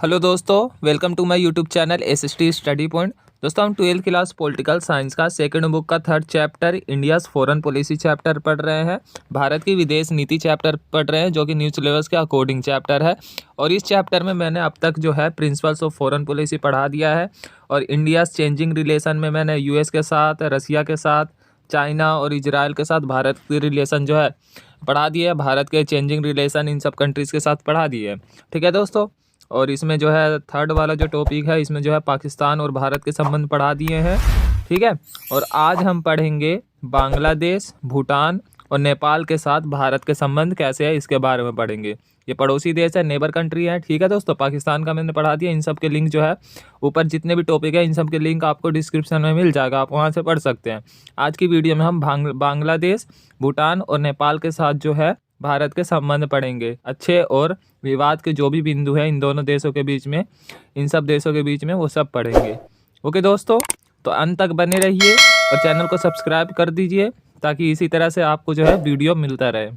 Hello दोस्तों, welcome to my YouTube channel SST study point. दोस्तों हम 12th क्लास पॉलिटिकल साइंस का second book का third chapter India's foreign policy chapter पढ़ रहे हैं। भारत की विदेश नीति चैप्टर पढ़ रहे हैं जो कि न्यू सिलेबस के अकॉर्डिंग चैप्टर है। और इस चैप्टर में मैंने अब तक जो है प्रिंसिपल्स ऑफ फॉरेन पॉलिसी पढ़ा दिया है। और इंडियाज़ चेंजिंग रिलेशन में मैंने यूएस के साथ, रसिया के साथ, चाइना और इजराइल के साथ भारत की रिलेशन जो है पढ़ा दिए है। भारत के चेंजिंग रिलेशन इन सब कंट्रीज़ के साथ पढ़ा दिए है। ठीक है दोस्तों। और इसमें जो है थर्ड वाला जो टॉपिक है, इसमें जो है पाकिस्तान और भारत के संबंध पढ़ा दिए हैं। ठीक है। और आज हम पढ़ेंगे बांग्लादेश, भूटान और नेपाल के साथ भारत के संबंध कैसे है, इसके बारे में पढ़ेंगे। ये पड़ोसी देश है, नेबर कंट्री है। ठीक है दोस्तों। पाकिस्तान का मैंने पढ़ा दिया। इन सब के लिंक जो है ऊपर जितने भी टॉपिक है इन सब के लिंक आपको डिस्क्रिप्शन में मिल जाएगा, आप वहाँ से पढ़ सकते हैं। आज की वीडियो में हम बांग्लादेश, भूटान और नेपाल के साथ जो है भारत के संबंध पढ़ेंगे। अच्छे और विवाद के जो भी बिंदु है इन दोनों देशों के बीच में, इन सब देशों के बीच में, वो सब पढ़ेंगे। ओके दोस्तों, तो अंत तक बने रहिए और चैनल को सब्सक्राइब कर दीजिए ताकि इसी तरह से आपको जो है वीडियो मिलता रहे।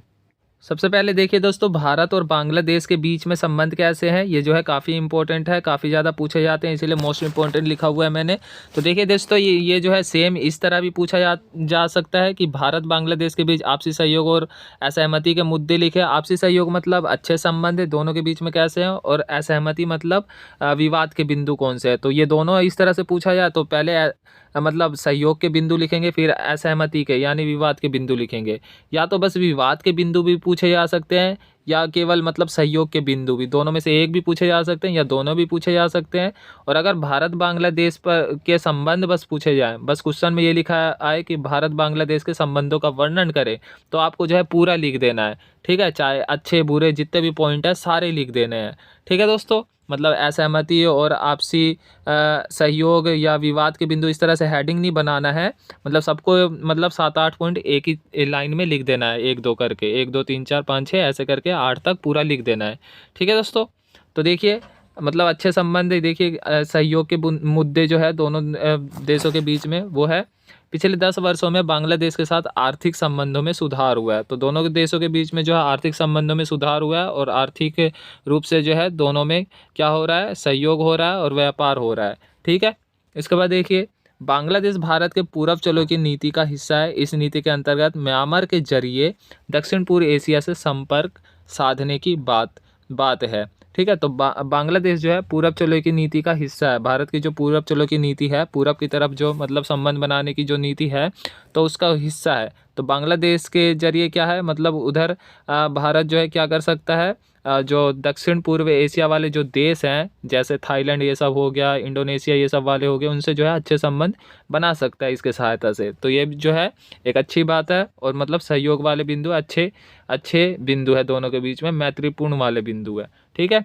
सबसे पहले देखिए दोस्तों, भारत और बांग्लादेश के बीच में संबंध कैसे हैं, ये जो है काफ़ी इंपॉर्टेंट है, काफ़ी ज़्यादा पूछे जाते हैं, इसीलिए मोस्ट इंपॉर्टेंट लिखा हुआ है मैंने। तो देखिए दोस्तों, ये जो है सेम इस तरह भी पूछा जा सकता है कि भारत बांग्लादेश के बीच आपसी सहयोग और असहमति के मुद्दे लिखे। आपसी सहयोग मतलब अच्छे संबंध है दोनों के बीच में कैसे हैं, और असहमति मतलब विवाद के बिंदु कौन से हैं। तो ये दोनों इस तरह से पूछा जाए तो पहले मतलब सहयोग के बिंदु लिखेंगे, फिर असहमति के यानी विवाद के बिंदु लिखेंगे। या तो बस विवाद के बिंदु भी पूछे जा सकते हैं या केवल मतलब सहयोग के बिंदु भी, दोनों में से एक भी पूछे जा सकते हैं या दोनों भी पूछे जा सकते हैं। और अगर भारत बांग्लादेश पर के संबंध बस पूछे जाएं, बस क्वेश्चन में ये लिखा आए कि भारत बांग्लादेश के संबंधों का वर्णन करें, तो आपको जो है पूरा लिख देना है। ठीक है, चाहे अच्छे बुरे जितने भी पॉइंट है सारे लिख देने हैं। ठीक है दोस्तों। मतलब असहमति और आपसी सहयोग या विवाद के बिंदु इस तरह से हेडिंग नहीं बनाना है, मतलब सबको मतलब 7-8 पॉइंट एक ही लाइन में लिख देना है, 1-2 करके, 1 2 3 4 5 6 ऐसे करके 8 तक पूरा लिख देना है। ठीक है दोस्तों। तो देखिए मतलब अच्छे संबंध, देखिए सहयोग के मुद्दे जो है दोनों देशों के बीच में, वो है पिछले 10 वर्षों में बांग्लादेश के साथ आर्थिक संबंधों में सुधार हुआ है। तो दोनों के देशों के बीच में जो है आर्थिक संबंधों में सुधार हुआ है और आर्थिक रूप से जो है दोनों में क्या हो रहा है, सहयोग हो रहा है और व्यापार हो रहा है। ठीक है। इसके बाद देखिए, बांग्लादेश भारत के पूरब चलो की नीति का हिस्सा है। इस नीति के अंतर्गत म्यांमार के जरिए दक्षिण पूर्व एशिया से संपर्क साधने की बात है। ठीक है। तो बांग्लादेश जो है पूरब चलो की नीति का हिस्सा है। भारत की जो पूरब चलो की नीति है, पूरब की तरफ जो मतलब संबंध बनाने की जो नीति है, तो उसका हिस्सा है। तो बांग्लादेश के जरिए क्या है, मतलब उधर भारत जो है क्या कर सकता है, जो दक्षिण पूर्व एशिया वाले जो देश हैं, जैसे थाईलैंड ये सब हो गया, इंडोनेशिया ये सब वाले हो गए, उनसे जो है अच्छे संबंध बना सकता है इसके सहायता से। तो ये जो है एक अच्छी बात है और मतलब सहयोग वाले बिंदु अच्छे बिंदु है, दोनों के बीच में मैत्रीपूर्ण वाले बिंदु है। ठीक है।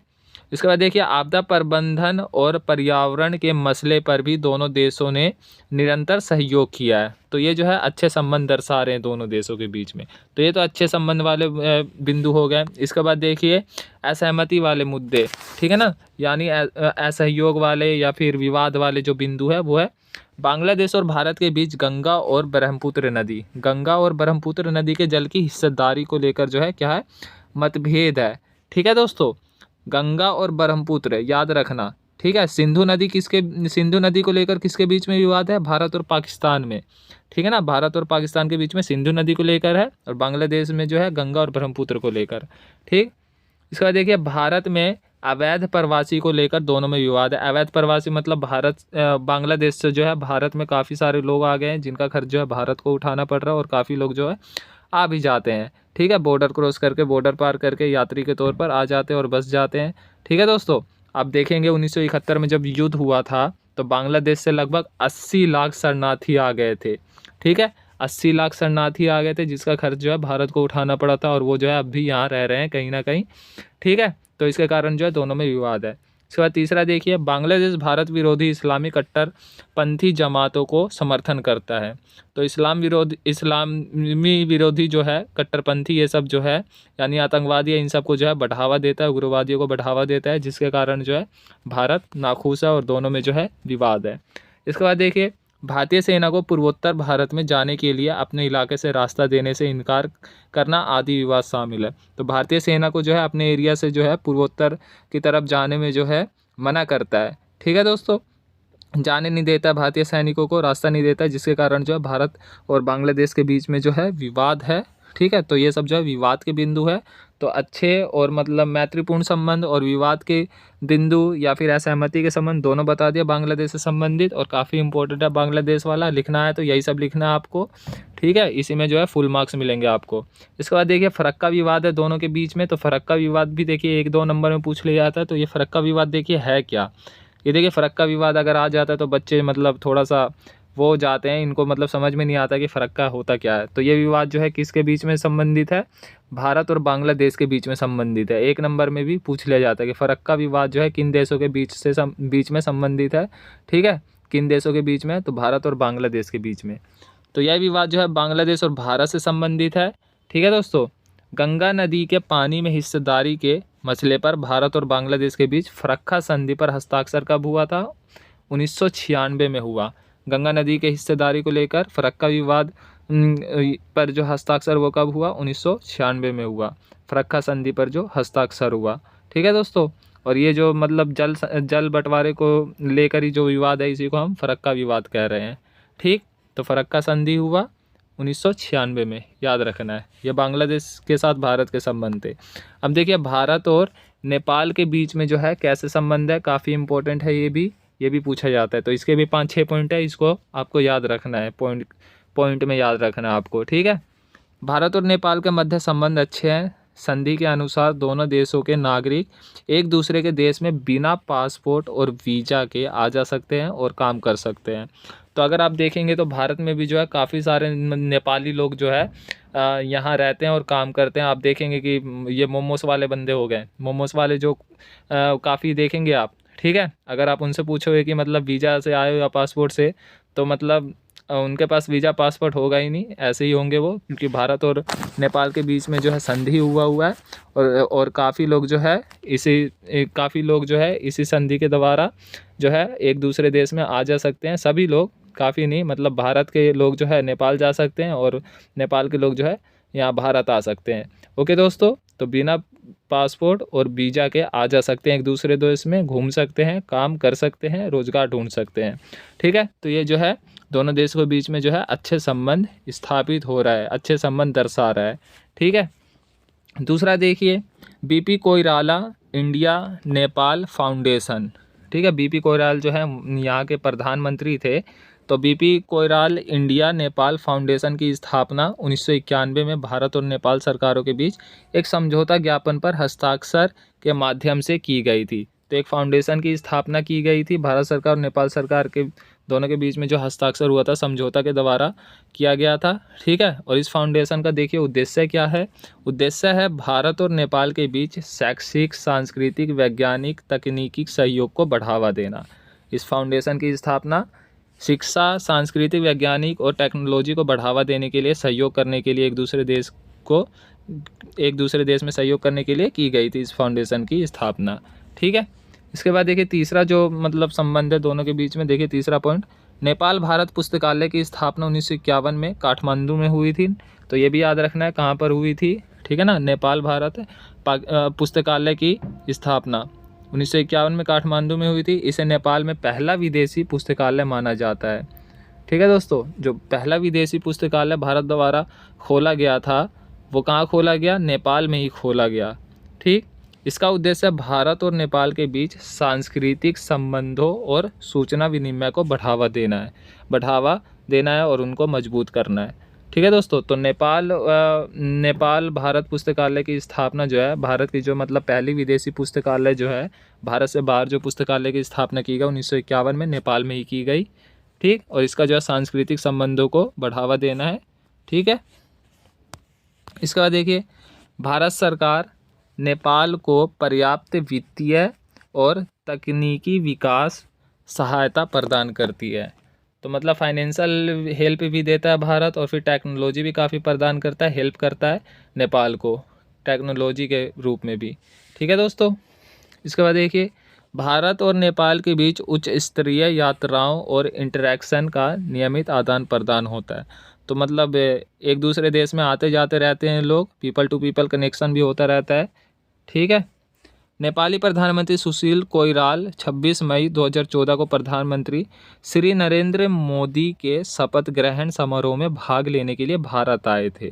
इसके बाद देखिए, आपदा प्रबंधन और पर्यावरण के मसले पर भी दोनों देशों ने निरंतर सहयोग किया है। तो ये जो है अच्छे संबंध दर्शा रहे हैं दोनों देशों के बीच में। तो ये तो अच्छे संबंध वाले बिंदु हो गए। इसके बाद देखिए असहमति वाले मुद्दे, ठीक है ना, यानी असहयोग वाले या फिर विवाद वाले जो बिंदु है वो है बांग्लादेश और भारत के बीच गंगा और ब्रह्मपुत्र नदी के जल की हिस्सेदारी को लेकर जो है क्या है, मतभेद है। ठीक है दोस्तों। गंगा और ब्रह्मपुत्र याद रखना। ठीक है। सिंधु नदी को लेकर किसके बीच में विवाद है, भारत और पाकिस्तान में। ठीक है ना, भारत और पाकिस्तान के बीच में सिंधु नदी को लेकर है और बांग्लादेश में जो है गंगा और ब्रह्मपुत्र को लेकर। ठीक। इसके बाद देखिए, भारत में अवैध प्रवासी को लेकर दोनों में विवाद है। अवैध प्रवासी मतलब बांग्लादेश से जो है भारत में काफ़ी सारे लोग आ गए हैं जिनका खर्च जो है भारत को उठाना पड़ रहा है और काफ़ी लोग जो है आ भी जाते हैं। ठीक है, बॉर्डर क्रॉस करके, बॉर्डर पार करके यात्री के तौर पर आ जाते हैं और बस जाते हैं। ठीक है दोस्तों। आप देखेंगे 1971 में जब युद्ध हुआ था तो बांग्लादेश से लगभग 80 लाख शरणार्थी आ गए थे। ठीक है, 80 लाख शरणार्थी आ गए थे जिसका खर्च जो है भारत को उठाना पड़ा था और वो जो है अब भी यहाँ रह रहे हैं कहीं ना कहीं। ठीक है। तो इसके कारण जो है दोनों में विवाद है। इसके बाद तीसरा देखिए, बांग्लादेश भारत विरोधी इस्लामी कट्टरपंथी जमातों को समर्थन करता है। तो इस्लामी विरोधी जो है कट्टरपंथी ये सब जो है यानी आतंकवादी, इन सब को जो है बढ़ावा देता है, उग्रवादियों को बढ़ावा देता है, जिसके कारण जो है भारत नाखुश है और दोनों में जो है विवाद है। इसके बाद देखिए, भारतीय सेना को पूर्वोत्तर भारत में जाने के लिए अपने इलाके से रास्ता देने से इनकार करना आदि विवाद शामिल है। तो भारतीय सेना को जो है अपने एरिया से जो है पूर्वोत्तर की तरफ जाने में जो है मना करता है। ठीक है दोस्तों, जाने नहीं देता भारतीय सैनिकों को, रास्ता नहीं देता, जिसके कारण जो है भारत और बांग्लादेश के बीच में जो है विवाद है। ठीक है, तो ये सब जो है विवाद के बिंदु है। तो अच्छे और मतलब मैत्रीपूर्ण संबंध और विवाद के बिंदु या फिर असहमति के संबंध दोनों बता दिया बांग्लादेश से संबंधित, और काफ़ी इंपॉर्टेंट है बांग्लादेश वाला, लिखना है तो यही सब लिखना है आपको। ठीक है, इसी में जो है फुल मार्क्स मिलेंगे आपको। इसके बाद देखिए फरक्का विवाद है दोनों के बीच में, तो फरक्का विवाद भी देखिए 1-2 नंबर में पूछ लिया जाता है। तो ये फरक्का विवाद देखिए है क्या। ये देखिए फरक्का विवाद अगर आ जाता है तो बच्चे मतलब थोड़ा सा वो हो जाते हैं, इनको मतलब समझ में नहीं आता कि फरक्का होता क्या है। तो ये विवाद जो है किसके बीच में संबंधित है, भारत और बांग्लादेश के बीच में संबंधित है। 1 नंबर में भी पूछ लिया जाता है कि फरक्का विवाद जो है किन देशों के बीच में संबंधित है। ठीक है, किन देशों के बीच में, तो भारत और बांग्लादेश के बीच में। तो यह विवाद जो है बांग्लादेश और भारत से संबंधित है। ठीक है दोस्तों, गंगा नदी के पानी में हिस्सेदारी के मसले पर भारत और बांग्लादेश के बीच फरक्का संधि पर हस्ताक्षर कब हुआ था, 1996 में हुआ। गंगा नदी के हिस्सेदारी को लेकर फरक्का विवाद पर जो हस्ताक्षर वो कब हुआ, 1996 में हुआ। फरक्का संधि पर जो हस्ताक्षर हुआ। ठीक है दोस्तों, और ये जो मतलब जल बंटवारे को लेकर ही जो विवाद है, इसी को हम फरक्का विवाद कह रहे हैं। ठीक, तो फरक्का संधि हुआ 1996 में, याद रखना है। ये बांग्लादेश के साथ भारत के संबंध थे। अब देखिए भारत और नेपाल के बीच में जो है कैसे संबंध है, काफ़ी इंपॉर्टेंट है ये भी पूछा जाता है। तो इसके भी 5-6 पॉइंट है, इसको आपको याद रखना है, पॉइंट में याद रखना है आपको। ठीक है, भारत और नेपाल के मध्य संबंध अच्छे हैं। संधि के अनुसार दोनों देशों के नागरिक एक दूसरे के देश में बिना पासपोर्ट और वीज़ा के आ जा सकते हैं और काम कर सकते हैं। तो अगर आप देखेंगे तो भारत में भी जो है काफ़ी सारे नेपाली लोग जो है यहाँ रहते हैं और काम करते हैं। आप देखेंगे कि ये मोमोस वाले बंदे हो गए, मोमोस वाले जो काफ़ी देखेंगे आप। ठीक है, अगर आप उनसे पूछोगे कि मतलब वीज़ा से आए हो या पासपोर्ट से, तो मतलब उनके पास वीज़ा पासपोर्ट होगा ही नहीं, ऐसे ही होंगे वो, क्योंकि भारत और नेपाल के बीच में जो है संधि हुआ है। और काफ़ी लोग जो है इसी संधि के द्वारा जो है एक दूसरे देश में आ जा सकते हैं। सभी लोग, काफ़ी नहीं, मतलब भारत के लोग जो है नेपाल जा सकते हैं और नेपाल के लोग जो है यहाँ भारत आ सकते हैं। ओके दोस्तों, तो बिना पासपोर्ट और वीज़ा के आ जा सकते हैं एक दूसरे देश में, घूम सकते हैं, काम कर सकते हैं, रोज़गार ढूंढ सकते हैं। ठीक है, तो ये जो है दोनों देशों के बीच में जो है अच्छे संबंध स्थापित हो रहा है, अच्छे संबंध दर्शा रहा है। ठीक है, दूसरा देखिए BP Koirala India Nepal foundation. ठीक है, बीपी कोइराला जो है यहाँ के प्रधानमंत्री थे। तो बीपी कोइराल इंडिया नेपाल फाउंडेशन की स्थापना 1991 में भारत और नेपाल सरकारों के बीच एक समझौता ज्ञापन पर हस्ताक्षर के माध्यम से की गई थी। तो एक फाउंडेशन की स्थापना की गई थी भारत सरकार और नेपाल सरकार के दोनों के बीच में, जो हस्ताक्षर हुआ था समझौता के द्वारा किया गया था। ठीक है, और इस फाउंडेशन का देखिए उद्देश्य क्या है, उद्देश्य है भारत और नेपाल के बीच शैक्षिक, सांस्कृतिक, वैज्ञानिक, तकनीकी सहयोग को बढ़ावा देना। इस फाउंडेशन की स्थापना शिक्षा, सांस्कृतिक, वैज्ञानिक और टेक्नोलॉजी को बढ़ावा देने के लिए, सहयोग करने के लिए, एक दूसरे देश में सहयोग करने के लिए की गई थी इस फाउंडेशन की स्थापना। ठीक है, इसके बाद देखिए तीसरा जो मतलब संबंध है दोनों के बीच में, देखिए तीसरा पॉइंट, नेपाल भारत पुस्तकालय की स्थापना 1951 में काठमांडू में हुई थी। तो ये भी याद रखना है कहाँ पर हुई थी। ठीक है ना, नेपाल भारत पुस्तकालय की स्थापना 1951 में काठमांडू में हुई थी। इसे नेपाल में पहला विदेशी पुस्तकालय माना जाता है। ठीक है दोस्तों, जो पहला विदेशी पुस्तकालय भारत द्वारा खोला गया था वो कहाँ खोला गया, नेपाल में ही खोला गया। ठीक, इसका उद्देश्य भारत और नेपाल के बीच सांस्कृतिक संबंधों और सूचना विनिमय को बढ़ावा देना है और उनको मजबूत करना है। ठीक है दोस्तों, तो नेपाल भारत पुस्तकालय की स्थापना जो है, भारत की जो मतलब पहली विदेशी पुस्तकालय जो है, भारत से बाहर जो पुस्तकालय की स्थापना की गई 1951 में, नेपाल में ही की गई। ठीक, और इसका जो है सांस्कृतिक संबंधों को बढ़ावा देना है। ठीक है, इसके बाद देखिए भारत सरकार नेपाल को पर्याप्त वित्तीय और तकनीकी विकास सहायता प्रदान करती है। तो मतलब फाइनेंशियल हेल्प भी देता है भारत, और फिर टेक्नोलॉजी भी काफ़ी प्रदान करता है, हेल्प करता है नेपाल को टेक्नोलॉजी के रूप में भी। ठीक है दोस्तों, इसके बाद देखिए भारत और नेपाल के बीच उच्च स्तरीय यात्राओं और इंटरेक्शन का नियमित आदान प्रदान होता है। तो मतलब एक दूसरे देश में आते जाते रहते हैं लोग, पीपल टू पीपल कनेक्शन भी होता रहता है। ठीक है, नेपाली प्रधानमंत्री सुशील कोइराला 26 मई 2014 को प्रधानमंत्री श्री नरेंद्र मोदी के शपथ ग्रहण समारोह में भाग लेने के लिए भारत आए थे।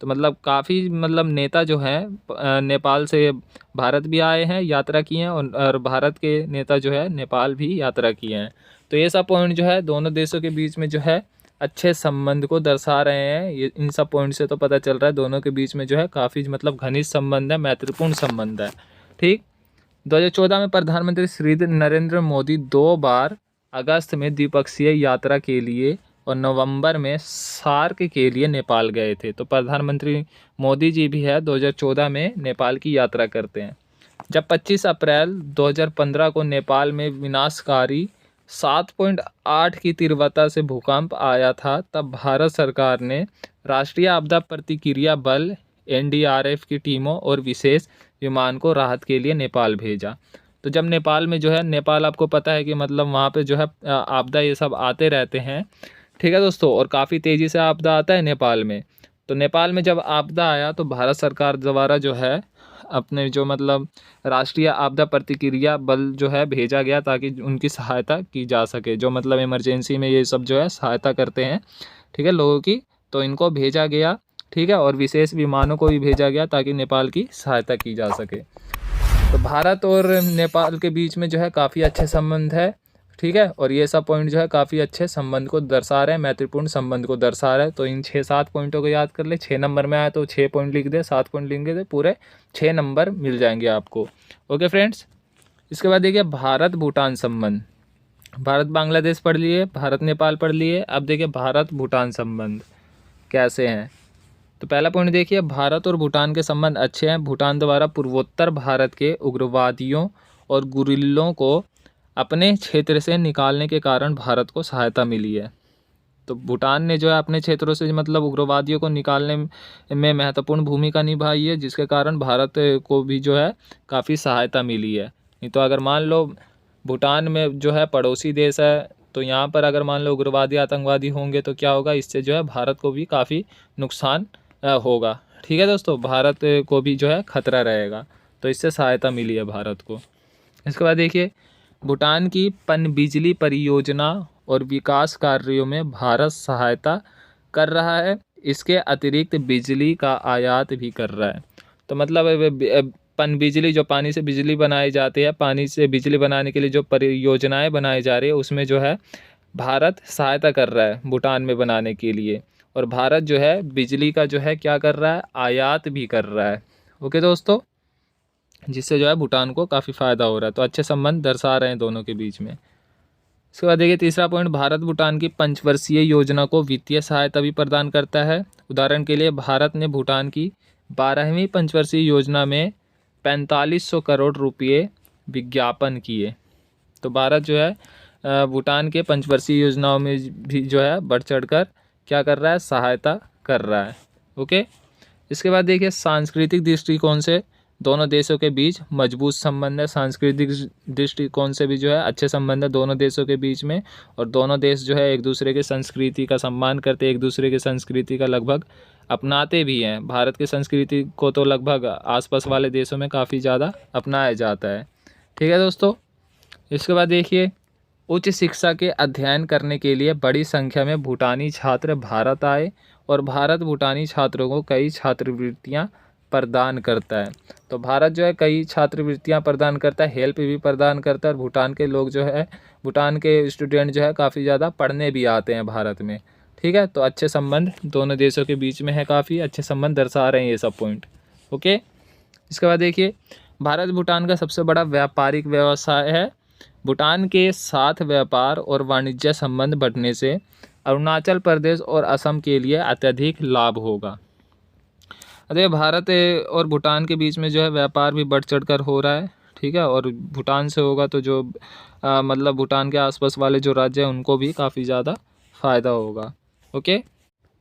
तो मतलब काफ़ी मतलब नेता जो हैं नेपाल से भारत भी आए हैं, यात्रा की हैं, और भारत के नेता जो है नेपाल भी यात्रा किए हैं। तो ये सब पॉइंट जो है दोनों देशों के बीच में जो है अच्छे संबंध को दर्शा रहे हैं। ये इन सब पॉइंट से तो पता चल रहा है दोनों के बीच में जो है काफ़ी मतलब घनिष्ठ संबंध है, महत्वपूर्ण संबंध है। ठीक। 2014 में प्रधानमंत्री श्री नरेंद्र मोदी 2 बार अगस्त में द्विपक्षीय यात्रा के लिए और नवंबर में सार्क के लिए नेपाल गए थे। तो प्रधानमंत्री मोदी जी भी है 2014 में नेपाल की यात्रा करते हैं। जब 25 अप्रैल 2015 को नेपाल में विनाशकारी 7.8 की तीव्रता से भूकंप आया था, तब भारत सरकार ने राष्ट्रीय आपदा प्रतिक्रिया बल NDRF की टीमों और विशेष विमान को राहत के लिए नेपाल भेजा। तो जब नेपाल में जो है, नेपाल आपको पता है कि मतलब वहाँ पे जो है आपदा ये सब आते रहते हैं। ठीक है दोस्तों, और काफ़ी तेज़ी से आपदा आता है नेपाल में। तो नेपाल में जब आपदा आया तो भारत सरकार द्वारा जो है अपने जो मतलब राष्ट्रीय आपदा प्रतिक्रिया बल जो है भेजा गया ताकि उनकी सहायता की जा सके, जो मतलब इमरजेंसी में ये सब जो है सहायता करते हैं, ठीक है, लोगों की। तो इनको भेजा गया, ठीक है, और विशेष विमानों को भी भेजा गया ताकि नेपाल की सहायता की जा सके। तो भारत और नेपाल के बीच में जो है काफ़ी अच्छे संबंध है, ठीक है, और ये सब पॉइंट जो है काफ़ी अच्छे संबंध को दर्शा रहे हैं, महत्वपूर्ण संबंध को दर्शा रहे हैं। तो इन 6-7 पॉइंटों को याद कर ले। 6 नंबर में आया तो 6 पॉइंट लिख दे, 7 पॉइंट लिख दे, पूरे 6 नंबर मिल जाएंगे आपको। ओके फ्रेंड्स, इसके बाद देखिए भारत भूटान संबंध। भारत बांग्लादेश पढ़ लिए, भारत नेपाल पढ़ लिए, अब देखिए भारत भूटान संबंध कैसे हैं। तो पहला पॉइंट देखिए, भारत और भूटान के संबंध अच्छे हैं। भूटान द्वारा पूर्वोत्तर भारत के उग्रवादियों और गुरिल्लों को अपने क्षेत्र से निकालने के कारण भारत को सहायता मिली है। तो भूटान ने जो है अपने क्षेत्रों से मतलब उग्रवादियों को निकालने में महत्वपूर्ण भूमिका निभाई है, जिसके कारण भारत को भी जो है काफ़ी सहायता मिली है। नहीं तो अगर मान लो भूटान में जो है पड़ोसी देश है, तो यहाँ पर अगर मान लो उग्रवादी आतंकवादी होंगे तो क्या होगा, इससे जो है भारत को भी काफ़ी नुकसान होगा। ठीक है दोस्तों, भारत को भी जो है खतरा रहेगा, तो इससे सहायता मिली है भारत को। इसके बाद देखिए, भूटान की पनबिजली परियोजना और विकास कार्यों में भारत सहायता कर रहा है। इसके अतिरिक्त बिजली का आयात भी कर रहा है। तो मतलब पनबिजली, जो पानी से बिजली बनाई जाती है, पानी से बिजली बनाने के लिए जो परियोजनाएं बनाई जा रही है, उसमें जो है भारत सहायता कर रहा है भूटान में बनाने के लिए। और भारत जो है बिजली का जो है क्या कर रहा है, आयात भी कर रहा है। ओके दोस्तों, जिससे जो है भूटान को काफ़ी फ़ायदा हो रहा है। तो अच्छे संबंध दर्शा रहे हैं दोनों के बीच में। इसके बाद देखिए तीसरा पॉइंट, भारत भूटान की पंचवर्षीय योजना को वित्तीय सहायता भी प्रदान करता है। उदाहरण के लिए भारत ने भूटान की 12वीं पंचवर्षीय योजना में 4500 करोड़ रुपये विज्ञापन किए। तो भारत जो है भूटान के पंचवर्षीय योजनाओं में भी जो है बढ़ चढ़ कर क्या कर रहा है, सहायता कर रहा है। ओके। इसके बाद देखिए सांस्कृतिक दृष्टिकोण से दोनों देशों के बीच मजबूत संबंध है। सांस्कृतिक दृष्टिकोण से भी जो है अच्छे संबंध है दोनों देशों के बीच में, और दोनों देश जो है एक दूसरे के संस्कृति का सम्मान करते, एक दूसरे के संस्कृति का लगभग अपनाते भी हैं। भारत की संस्कृति को तो लगभग आसपास वाले देशों में काफ़ी ज़्यादा अपनाया जाता है। ठीक है दोस्तों। इसके बाद देखिए, उच्च शिक्षा के अध्ययन करने के लिए बड़ी संख्या में भूटानी छात्र भारत आए, और भारत भूटानी छात्रों को कई छात्रवृत्तियां प्रदान करता है। तो भारत जो है कई छात्रवृत्तियां प्रदान करता है, हेल्प भी प्रदान करता है, और भूटान के लोग जो है, भूटान के स्टूडेंट जो है काफ़ी ज़्यादा पढ़ने भी आते हैं भारत में। ठीक है, तो अच्छे संबंध दोनों देशों के बीच में है, काफ़ी अच्छे संबंध दर्शा रहे हैं ये सब पॉइंट। ओके। इसके बाद देखिए, भारत भूटान का सबसे बड़ा व्यापारिक व्यवसाय है। भूटान के साथ व्यापार और वाणिज्य संबंध बढ़ने से अरुणाचल प्रदेश और असम के लिए अत्यधिक लाभ होगा। अरे भारत और भूटान के बीच में जो है व्यापार भी बढ़ चढ़ कर हो रहा है। ठीक है, और भूटान से होगा तो जो मतलब भूटान के आसपास वाले जो राज्य हैं उनको भी काफ़ी ज़्यादा फ़ायदा होगा। ओके।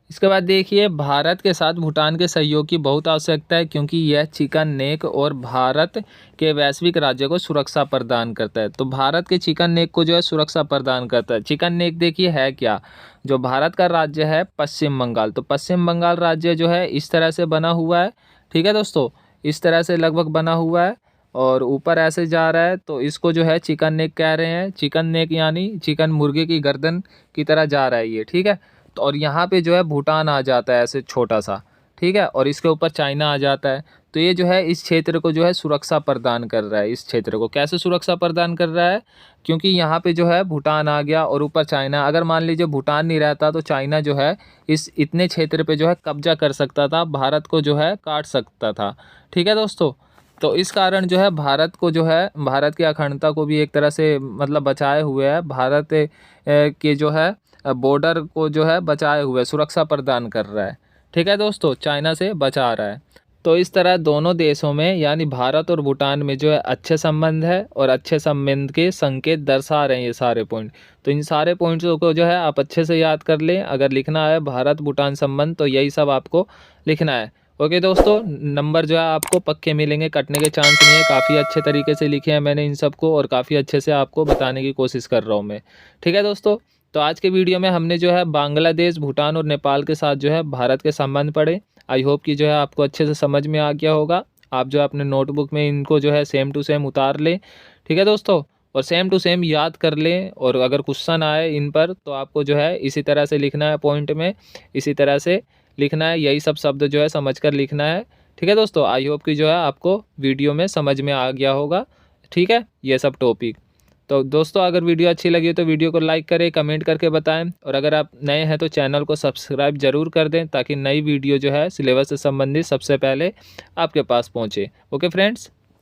इसके बाद देखिए, भारत के साथ भूटान के सहयोग की बहुत आवश्यकता है, क्योंकि यह चिकन नेक और भारत के वैश्विक राज्य को सुरक्षा प्रदान करता है। तो भारत के चिकन नेक को जो है सुरक्षा प्रदान करता है। चिकन नेक देखिए है क्या, जो भारत का राज्य है पश्चिम बंगाल, तो पश्चिम बंगाल राज्य जो है इस तरह से बना हुआ है। ठीक है दोस्तों, इस तरह से लगभग बना हुआ है। और ऊपर ऐसे जा रहा है तो इसको जो है चिकन नेक कह रहे हैं। चिकन नेक यानी चिकन मुर्गे की गर्दन की तरह जा रहा है ये, ठीक है। तो और यहाँ पे जो है भूटान आ जाता है ऐसे छोटा सा, ठीक है, और इसके ऊपर चाइना आ जाता है। तो ये जो है इस क्षेत्र को जो है सुरक्षा प्रदान कर रहा है। इस क्षेत्र को कैसे सुरक्षा प्रदान कर रहा है, क्योंकि यहाँ पे जो है भूटान आ गया और ऊपर चाइना। अगर मान लीजिए भूटान नहीं रहता तो चाइना जो है इस इतने क्षेत्र पे जो है कब्जा कर सकता था, भारत को जो है काट सकता था, ठीक है दोस्तों। तो इस कारण जो है भारत को जो है भारत की अखंडता को भी एक तरह से मतलब बचाए हुए है। भारत के जो है बॉर्डर को जो है बचाए हुए सुरक्षा प्रदान कर रहा है, ठीक है दोस्तों, चाइना से बचा रहा है। तो इस तरह दोनों देशों में यानी भारत और भूटान में जो है अच्छे संबंध है और अच्छे संबंध के संकेत दर्शा रहे हैं ये सारे पॉइंट। तो इन सारे पॉइंट्स को जो है आप अच्छे से याद कर लें। अगर लिखना है भारत भूटान संबंध तो यही सब आपको लिखना है। ओके दोस्तों, नंबर जो है आपको पक्के मिलेंगे, कटने के चांस नहीं है। काफ़ी अच्छे तरीके से लिखे हैं मैंने इन सबको और काफ़ी अच्छे से आपको बताने की कोशिश कर रहा हूँ मैं, ठीक है दोस्तों। तो आज के वीडियो में हमने जो है बांग्लादेश, भूटान और नेपाल के साथ जो है भारत के संबंध पढ़े। आई होप कि जो है आपको अच्छे से समझ में आ गया होगा। आप जो है अपने नोटबुक में इनको जो है सेम टू सेम उतार लें, ठीक है दोस्तों, और सेम टू सेम याद कर लें। और अगर क्वेश्चन आए इन पर तो आपको जो है इसी तरह से लिखना है, पॉइंट में इसी तरह से लिखना है, यही सब शब्द जो है समझकर लिखना है, ठीक है दोस्तों। आई होप कि जो है आपको वीडियो में समझ में आ गया होगा, ठीक है, ये सब टॉपिक। तो दोस्तों अगर वीडियो अच्छी लगी तो वीडियो को लाइक करें, कमेंट करके बताएं, और अगर आप नए हैं तो चैनल को सब्सक्राइब जरूर कर दें ताकि नई वीडियो जो है सिलेबस से संबंधित सबसे पहले आपके पास पहुंचे। Okay friends.